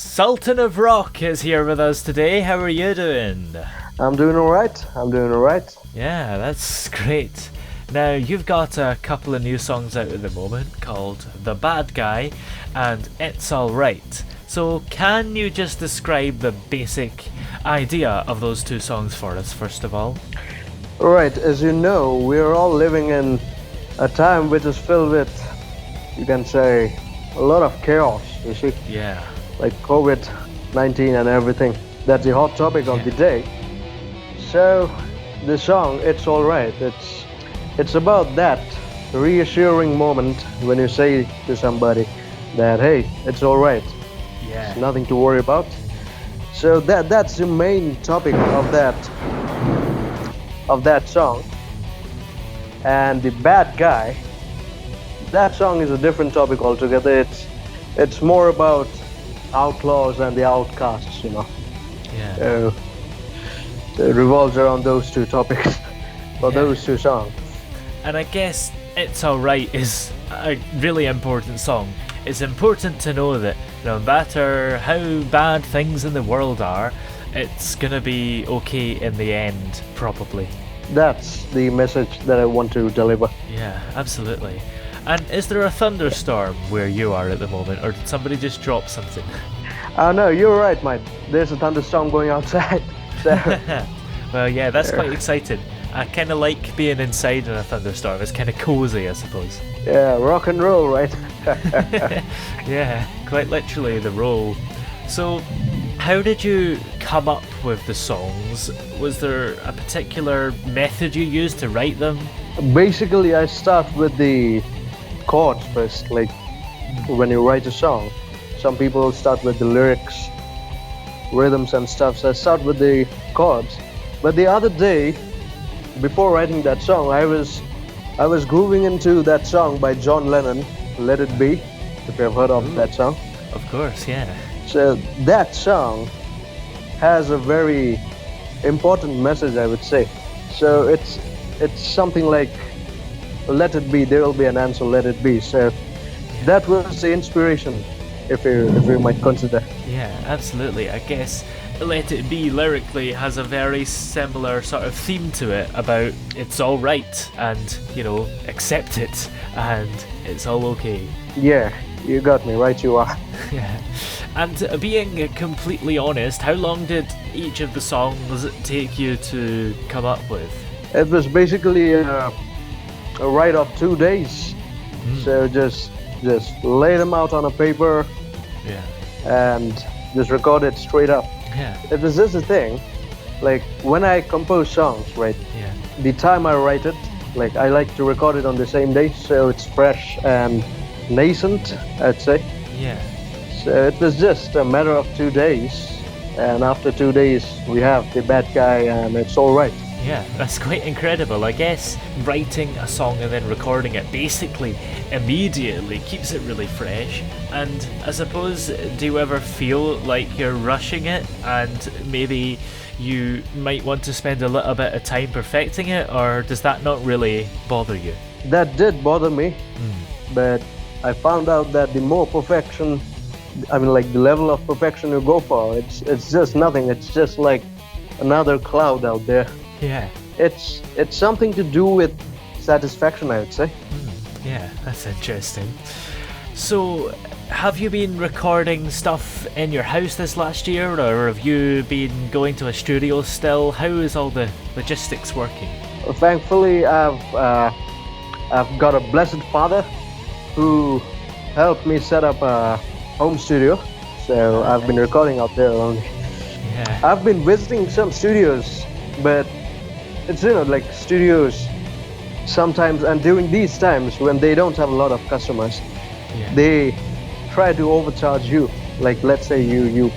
Sultan of Rock is here with us today. How are you doing? I'm doing alright. Yeah, that's great. Now, you've got a couple of new songs out at the moment called The Bad Guy and It's Alright. So, can you just describe the basic idea of those two songs for us, first of all? Alright, as you know, we're all living in a time which is filled with, you can say, a lot of chaos, you see? Yeah. Like COVID-19 and everything. That's the hot topic of the day. So, the song, It's Alright, it's about that reassuring moment when you say to somebody that, hey, it's alright. Yeah. There's nothing to worry about. So that's the main topic of that song. And the bad guy, that song is a different topic altogether. It's more about outlaws and the outcasts, you know. Yeah. So it revolves around those two topics for those two songs. And I guess It's Alright is a really important song. It's important to know that no matter how bad things in the world are, it's gonna be okay in the end, probably. That's the message that I want to deliver. Yeah, absolutely. And is there a thunderstorm where you are at the moment, or did somebody just drop something? No, you're right, mate. There's a thunderstorm going outside. So, Well, yeah, that's quite exciting. I kind of like being inside in a thunderstorm. It's kind of cozy, I suppose. yeah, rock and roll, right? Yeah, quite literally the role. So, how did you come up with the songs? Was there a particular method you used to write them? Basically, I start with the chords first. Like when you write a song, some people start with the lyrics, rhythms and stuff. So I start with the chords. But the other day, before writing that song, I was grooving into that song by John Lennon, Let It Be, if you have heard of that song. Of course, yeah. So that song has a very important message, I would say. So it's something like, let it be, there will be an answer, let it be. So that was the inspiration, if you might consider. Yeah, absolutely. I guess Let It Be lyrically has a very similar sort of theme to it about it's all right and, accept it and it's all okay. Yeah, you got me, right you are. Yeah. And being completely honest, how long did each of the songs take you to come up with? It was basically a write of 2 days. So just lay them out on a paper Yeah. and just record it straight up. Yeah. It was just a thing, like when I compose songs, right? Yeah. The time I write it, like I like to record it on the same day, so it's fresh and nascent, I'd say. Yeah. So it was just a matter of 2 days, and after 2 days we have The Bad Guy and It's Alright. Yeah, that's quite incredible. I guess writing a song and then recording it basically immediately keeps it really fresh. And I suppose, do you ever feel like you're rushing it and maybe you might want to spend a little bit of time perfecting it, or does that not really bother you? That did bother me, but I found out that the more perfection, like the level of perfection you go for, it's just nothing. It's just like another cloud out there. Yeah. It's something to do with satisfaction, I would say. Yeah, that's interesting. So, have you been recording stuff in your house this last year, or have you been going to a studio still? How is all the logistics working? Thankfully, I've got a blessed father who helped me set up a home studio. So I've been recording out there only. Yeah. I've been visiting some studios, but it's like studios sometimes, and during these times when they don't have a lot of customers, Yeah. they try to overcharge you. Like let's say you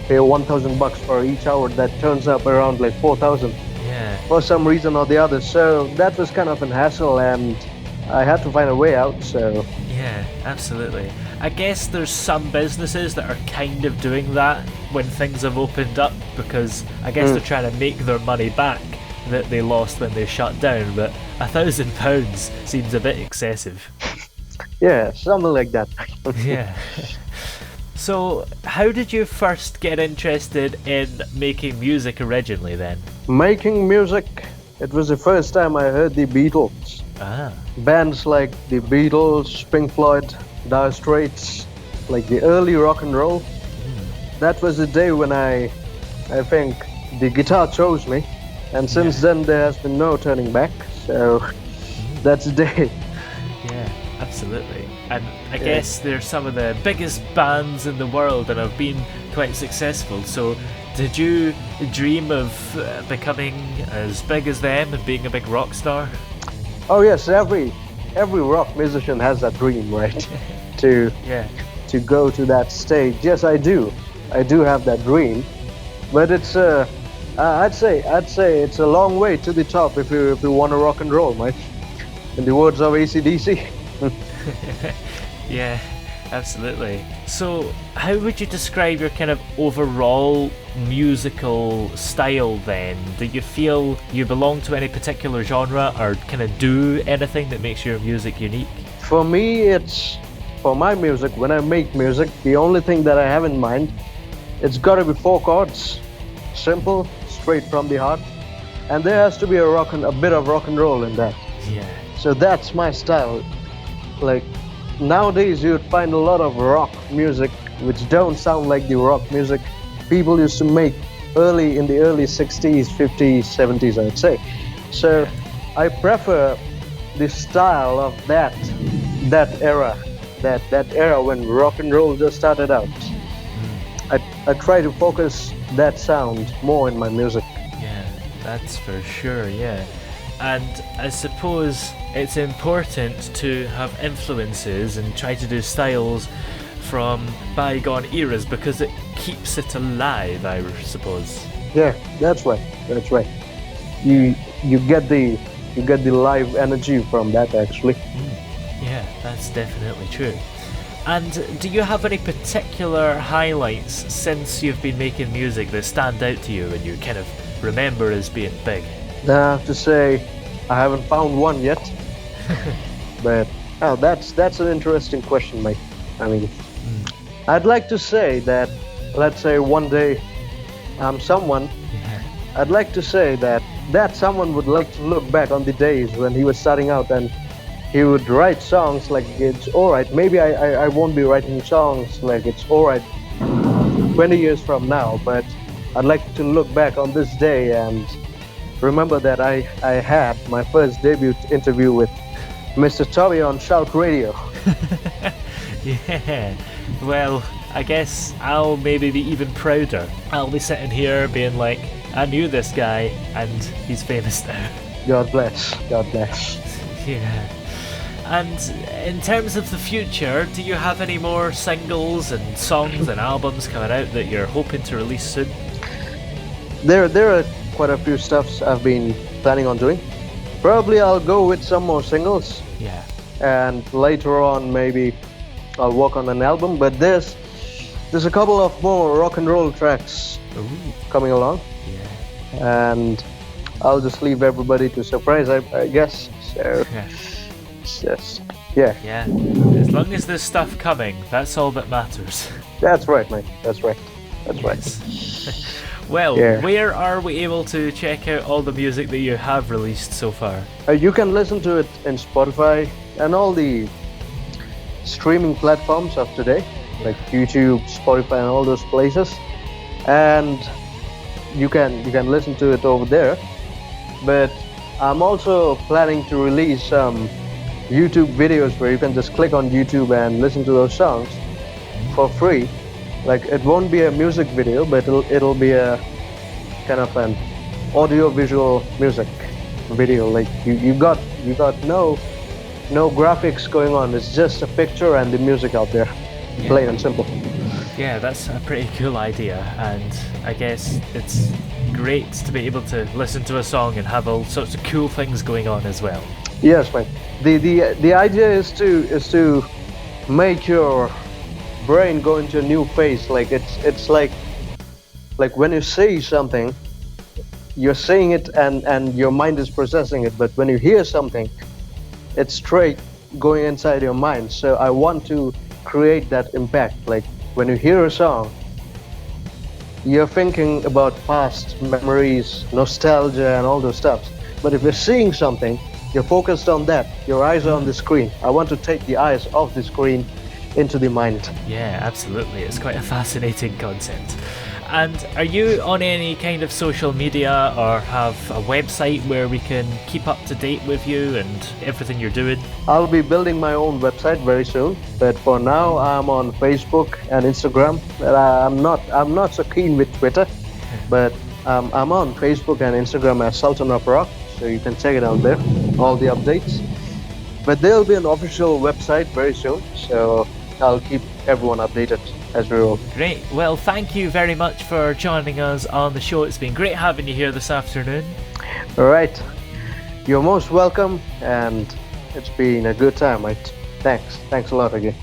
pay $1,000 for each hour, that turns up around like 4,000 Yeah. for some reason or the other. So that was kind of an hassle, and I had to find a way out. So Yeah, absolutely. I guess there's some businesses that are kind of doing that when things have opened up, because I guess they're trying to make their money back that they lost when they shut down, but £1,000 seems a bit excessive. yeah, something like that. Yeah. So, how did you first get interested in making music originally then? Making music, it was the first time I heard the Beatles. Ah, Bands like the Beatles, Pink Floyd, Dire Straits, like the early rock and roll. That was the day when I think the guitar chose me, and since then there has been no turning back. So that's the day. yeah, absolutely. And I guess they're some of the biggest bands in the world and have been quite successful. So, did you dream of becoming as big as them and being a big rock star? Oh yes, every rock musician has that dream, right? to Yeah. to go to that stage. Yes, I do. I do have that dream, but it's I'd say it's a long way to the top if you want to rock and roll, mate. In the words of AC/DC. Yeah, absolutely. So, how would you describe your kind of overall musical style then? Do you feel you belong to any particular genre or kind of do anything that makes your music unique? For me, it's for my music. When I make music, the only thing that I have in mind, it's got to be four chords, simple, straight from the heart, and there has to be a bit of rock and roll in that. Yeah. So that's my style. Like nowadays, you'd find a lot of rock music which don't sound like the rock music people used to make in the early 60s, 50s, 70s, I'd say. So I prefer the style of that era, that era when rock and roll just started out. I try to focus that sound more in my music. Yeah, that's for sure, yeah. And I suppose it's important to have influences and try to do styles from bygone eras because it keeps it alive, I suppose. Yeah, that's right. That's right. You get the live energy from that actually. Yeah, that's definitely true. And do you have any particular highlights since you've been making music that stand out to you and you kind of remember as being big? I have to say, I haven't found one yet. But that's an interesting question, mate. I mean, I'd like to say that, let's say one day I'm someone. I'd like to say that someone would like to look back on the days when he was starting out and he would write songs like it's alright. Maybe I won't be writing songs like it's alright 20 years from now, but I'd like to look back on this day and remember that I had my first debut interview with Mr. Toby on Shout Radio. Yeah, well, I guess I'll maybe be even prouder. I'll be sitting here being like, I knew this guy and he's famous now. God bless. God bless. Yeah. And in terms of the future, do you have any more singles and songs and albums coming out that you're hoping to release soon? There are quite a few stuffs I've been planning on doing. Probably I'll go with some more singles. Yeah. And later on maybe I'll work on an album. But there's a couple of more rock and roll tracks coming along. Yeah. And I'll just leave everybody to surprise, I guess. So yes. Yeah. Yeah. As long as there's stuff coming, that's all that matters. That's right, mate. That's right. That's right. Well, where are we able to check out all the music that you have released so far? You can listen to it in Spotify and all the streaming platforms of today, like YouTube, Spotify, and all those places. And you can listen to it over there. But I'm also planning to release some YouTube videos where you can just click on YouTube and listen to those songs for free. Like it won't be a music video, but it'll be a kind of an audio visual music video. Like you got no graphics going on. It's just a picture and the music out there, plain and simple. Yeah, that's a pretty cool idea, and I guess it's great to be able to listen to a song and have all sorts of cool things going on as well. Yes, mate. The idea is to make your brain go into a new phase. Like it's like when you say something, you're saying it and your mind is processing it. But when you hear something, it's straight going inside your mind. So I want to create that impact. Like when you hear a song, you're thinking about past memories, nostalgia, and all those stuff. But if you're seeing something, you're focused on that. Your eyes are on the screen. I want to take the eyes off the screen into the mind. Yeah, absolutely. It's quite a fascinating concept. And are you on any kind of social media or have a website where we can keep up to date with you and everything you're doing? I'll be building my own website very soon, but for now I'm on Facebook and Instagram. But I'm not so keen with Twitter, but I'm on Facebook and Instagram as Sultan of Rock, so you can check it out there, all the updates. But there'll be an official website very soon, so I'll keep everyone updated as we roll. Great. Well, thank you very much for joining us on the show. It's been great having you here this afternoon. All right. You're most welcome, and it's been a good time, mate. Thanks a lot again.